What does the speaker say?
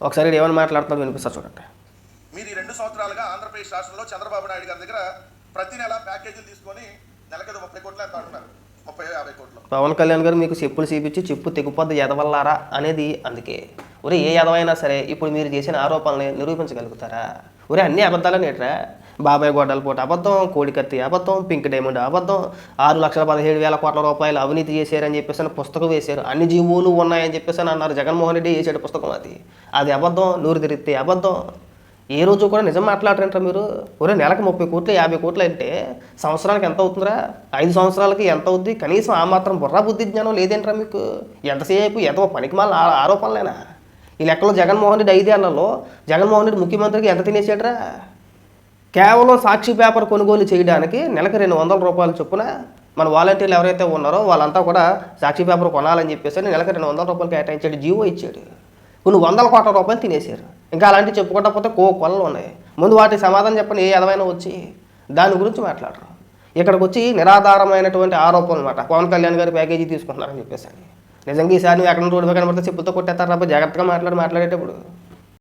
ఒకసారి ఏమైనా మాట్లాడుతున్నారు వినిపిస్తారు చూడండి. మీరు ఈ 2 సంవత్సరాలుగా ఆంధ్రప్రదేశ్ రాష్ట్రంలో చంద్రబాబు నాయుడు గారి దగ్గర ప్రతి నెల ప్యాకేజీలు తీసుకొని నెలకి 30 కోట్లు ఎంత అంటున్నారు, 30-50 కోట్లు. పవన్ కళ్యాణ్ గారు మీకు చెప్పులు చూపించి చెప్పు తెగిపోద్ది ఎదవల్లారా అనేది అందుకే. ఒరే ఏ ఎదవైనా సరే ఇప్పుడు మీరు చేసిన ఆరోపణల్ని నిరూపించగలుగుతారా? ఒరే అన్ని అబద్ధాలని ఏట్రా? బాబాయ్ గొడ్డల పూట అబద్ధం, కోడికత్తి అబద్ధం, పింక్ డైమండ్ అబద్ధం, 6,17,000 కోట్ల రూపాయలు అవినీతి చేశారని చెప్పేసి పుస్తకం వేశారు, అన్ని జీవోలు ఉన్నాయని చెప్పేసి అన్నారు. జగన్మోహన్ రెడ్డి వేసాడు పుస్తకం, అది అబద్ధం. నూరు తిరిగితే అబద్ధం. ఏ రోజు కూడా నిజం మాట్లాడరంటారా మీరు? ఒరే నెలకు 30 కోట్లు 50 కోట్లు అంటే సంవత్సరానికి ఎంత అవుతుందిరా? 5 సంవత్సరాలకి ఎంత అవుద్ది? కనీసం ఆ మాత్రం బుర్రా బుద్ధి జ్ఞానం లేదేంట్రా మీకు? ఎంతసేపు ఎంతో పనికిమాల ఆరోపణలేనా? ఈ లెక్కలో జగన్మోహన్ రెడ్డి 5 ఏళ్లలో జగన్మోహన్ రెడ్డి ముఖ్యమంత్రికి ఎంత తినేసాడరా? కేవలం సాక్షి పేపర్ కొనుగోలు చేయడానికి నెలకు 200 రూపాయలు చొప్పున మన వాలంటీర్లు ఎవరైతే ఉన్నారో వాళ్ళంతా కూడా సాక్షి పేపర్ కొనాలని చెప్పేసి నెలకు 200 రూపాయలు కేటాయించాడు, జీవో ఇచ్చాడు. కొన్ని 100 కోట్ల రూపాయలు తినేశారు. ఇంకా అలాంటివి చెప్పుకుంటా పోతే కొలలు ఉన్నాయి. ముందు వాటికి సమాధానం చెప్పండి. ఏ ఎదవైనా వచ్చి దాని గురించి మాట్లాడరు. ఇక్కడికి వచ్చి నిరాధారమైనటువంటి ఆరోపణలు అనమాట. పవన్ కళ్యాణ్ గారు ప్యాకేజీ తీసుకుంటున్నారని చెప్పేసి. నిజంగా ఈసారి నువ్వు ఎక్కడ రోడ్డు మీద కనబడితే చెప్పులతో కొట్టేస్తారు. జాగ్రత్తగా మాట్లాడేటప్పుడు